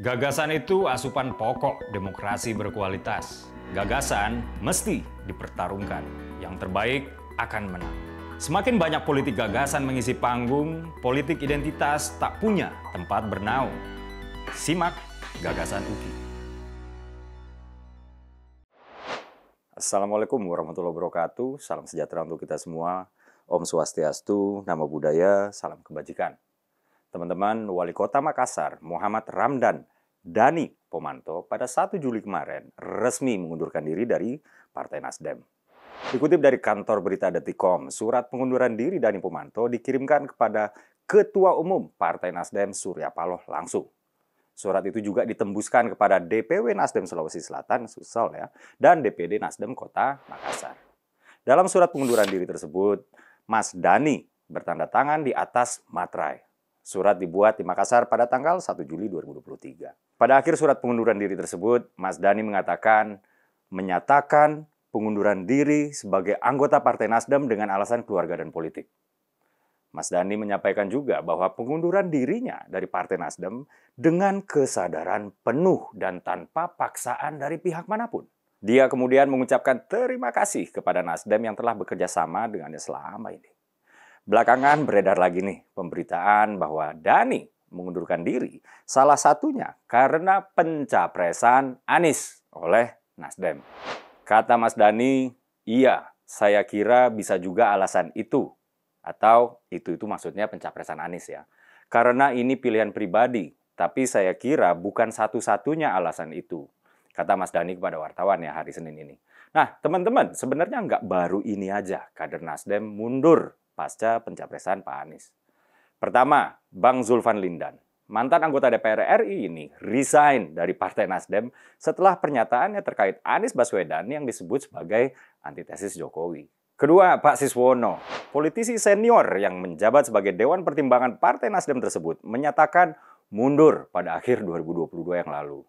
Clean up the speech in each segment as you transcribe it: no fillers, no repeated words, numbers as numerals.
Gagasan itu asupan pokok demokrasi berkualitas. Gagasan mesti dipertarungkan. Yang terbaik akan menang. Semakin banyak politik gagasan mengisi panggung, politik identitas tak punya tempat bernaung. Simak Gagasan UKI. Assalamualaikum warahmatullahi wabarakatuh. Salam sejahtera untuk kita semua. Om Swastiastu, Namo Buddhaya, salam kebajikan. Teman-teman, Wali Kota Makassar, Muhammad Ramdan Dhani Pomanto pada 1 Juli kemarin resmi mengundurkan diri dari Partai Nasdem. Dikutip dari kantor berita Detikcom, surat pengunduran diri Dhani Pomanto dikirimkan kepada Ketua Umum Partai Nasdem Surya Paloh langsung. Surat itu juga ditembuskan kepada DPW Nasdem Sulawesi Selatan, Sulsel ya, dan DPD Nasdem Kota Makassar. Dalam surat pengunduran diri tersebut, Mas Dhani bertanda tangan di atas materai. Surat dibuat di Makassar pada tanggal 1 Juli 2023. Pada akhir surat pengunduran diri tersebut, Mas Dhani menyatakan pengunduran diri sebagai anggota Partai Nasdem dengan alasan keluarga dan politik. Mas Dhani menyampaikan juga bahwa pengunduran dirinya dari Partai Nasdem dengan kesadaran penuh dan tanpa paksaan dari pihak manapun. Dia kemudian mengucapkan terima kasih kepada Nasdem yang telah bekerja sama dengannya selama ini. Belakangan beredar lagi nih pemberitaan bahwa Dhani mengundurkan diri salah satunya karena pencapresan Anies oleh Nasdem. Kata Mas Dhani, iya, saya kira bisa juga alasan itu. Atau itu maksudnya pencapresan Anies ya. Karena ini pilihan pribadi, tapi saya kira bukan satu-satunya alasan itu. Kata Mas Dhani kepada wartawan ya hari Senin ini. Nah teman-teman, sebenarnya nggak baru ini aja kader Nasdem mundur pasca pencapresan Pak Anies. Pertama, Bang Zulfan Lindan, mantan anggota DPR RI ini resign dari Partai Nasdem setelah pernyataannya terkait Anies Baswedan yang disebut sebagai antitesis Jokowi. Kedua, Pak Siswono, politisi senior yang menjabat sebagai Dewan Pertimbangan Partai Nasdem tersebut, menyatakan mundur pada akhir 2022 yang lalu.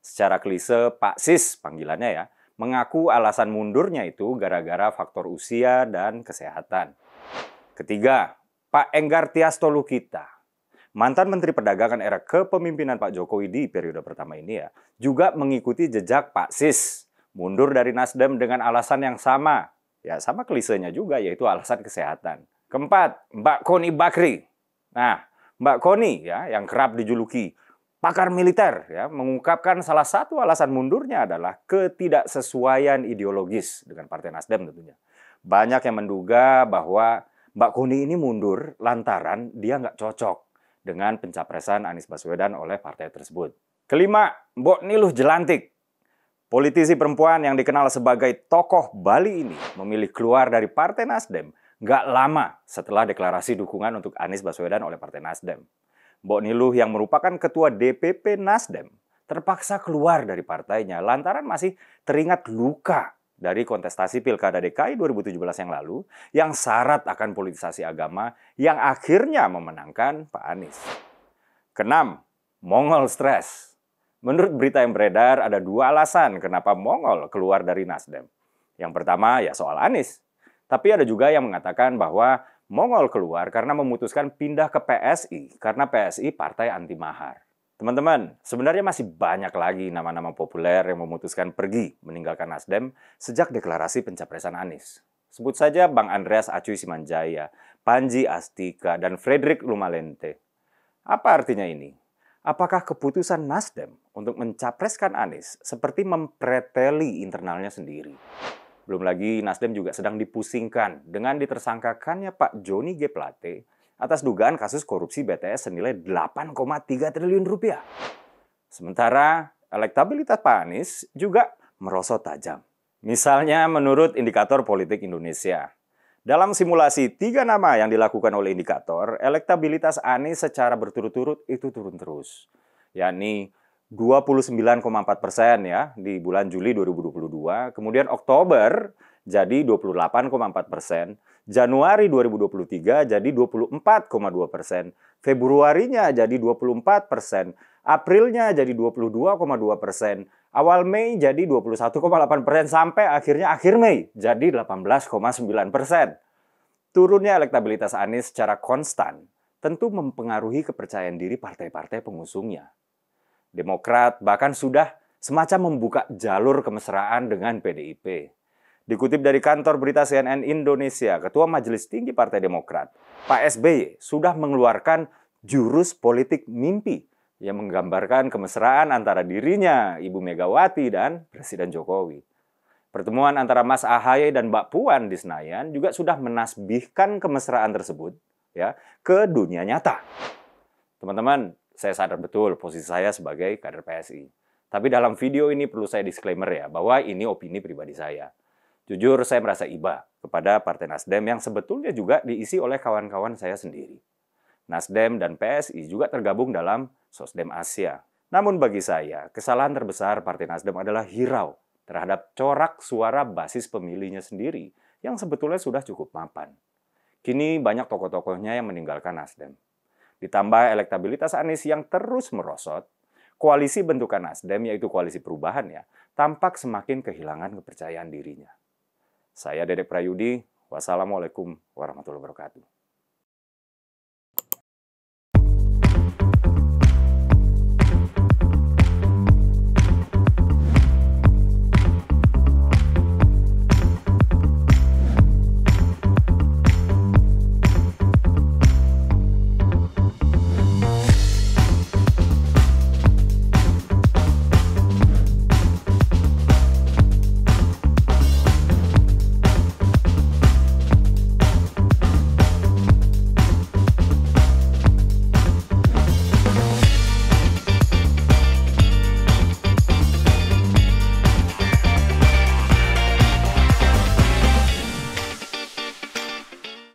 Secara klise, Pak Sis panggilannya ya, mengaku alasan mundurnya itu gara-gara faktor usia dan kesehatan. Ketiga, Pak Enggar Tias Tolukita, mantan Menteri Perdagangan era kepemimpinan Pak Jokowi di periode pertama ini ya, juga mengikuti jejak Pak Sis, mundur dari Nasdem dengan alasan yang sama. Ya, sama klisenya juga, yaitu alasan kesehatan. Keempat, Mbak Koni Bakri. Nah, Mbak Koni ya, yang kerap dijuluki pakar militer ya, mengungkapkan salah satu alasan mundurnya adalah ketidaksesuaian ideologis dengan Partai Nasdem tentunya. Banyak yang menduga bahwa Mbak Koni ini mundur lantaran dia nggak cocok dengan pencapresan Anies Baswedan oleh partai tersebut. Kelima, Mbok Niluh Jelantik. Politisi perempuan yang dikenal sebagai tokoh Bali ini memilih keluar dari Partai Nasdem nggak lama setelah deklarasi dukungan untuk Anies Baswedan oleh Partai Nasdem. Mbok Niluh yang merupakan ketua DPP Nasdem terpaksa keluar dari partainya lantaran masih teringat luka dari kontestasi Pilkada DKI 2017 yang lalu yang syarat akan politisasi agama yang akhirnya memenangkan Pak Anies. Keenam, Mongol stres. Menurut berita yang beredar ada dua alasan kenapa Mongol keluar dari Nasdem. Yang pertama ya soal Anies. Tapi ada juga yang mengatakan bahwa Mongol keluar karena memutuskan pindah ke PSI karena PSI partai anti mahar. Teman-teman, sebenarnya masih banyak lagi nama-nama populer yang memutuskan pergi meninggalkan Nasdem sejak deklarasi pencapresan Anies. Sebut saja Bang Andreas Acuy Simanjaya, Panji Astika, dan Frederick Lumalente. Apa artinya ini? Apakah keputusan Nasdem untuk mencapreskan Anies seperti mempreteli internalnya sendiri? Belum lagi Nasdem juga sedang dipusingkan dengan ditersangkakannya Pak Joni G. Plate atas dugaan kasus korupsi BTS senilai 8,3 triliun rupiah. Sementara elektabilitas Pak Anies juga merosot tajam. Misalnya menurut Indikator Politik Indonesia, dalam simulasi 3 nama yang dilakukan oleh indikator, elektabilitas Anies secara berturut-turut itu turun terus. Yakni 29,4% ya di bulan Juli 2022, kemudian Oktober jadi 28,4%, Januari 2023 jadi 24,2%, Februarinya jadi 24%, Aprilnya jadi 22,2%, awal Mei jadi 21,8%, sampai akhirnya akhir Mei jadi 18,9%. Turunnya elektabilitas Anies secara konstan tentu mempengaruhi kepercayaan diri partai-partai pengusungnya. Demokrat bahkan sudah semacam membuka jalur kemesraan dengan PDIP. Dikutip dari kantor berita CNN Indonesia, Ketua Majelis Tinggi Partai Demokrat, Pak SBY, sudah mengeluarkan jurus politik mimpi yang menggambarkan kemesraan antara dirinya, Ibu Megawati, dan Presiden Jokowi. Pertemuan antara Mas Ahaye dan Mbak Puan di Senayan juga sudah menasbihkan kemesraan tersebut ya ke dunia nyata. Teman-teman, saya sadar betul posisi saya sebagai kader PSI. Tapi dalam video ini perlu saya disclaimer ya, bahwa ini opini pribadi saya. Jujur, saya merasa iba kepada Partai Nasdem yang sebetulnya juga diisi oleh kawan-kawan saya sendiri. Nasdem dan PSI juga tergabung dalam Sosdem Asia. Namun bagi saya, kesalahan terbesar Partai Nasdem adalah hirau terhadap corak suara basis pemilihnya sendiri yang sebetulnya sudah cukup mapan. Kini banyak tokoh-tokohnya yang meninggalkan Nasdem. Ditambah elektabilitas Anies yang terus merosot, koalisi bentukan Nasdem, yaitu koalisi perubahan ya, tampak semakin kehilangan kepercayaan dirinya. Saya Dedek Prayudi, wassalamualaikum warahmatullahi wabarakatuh.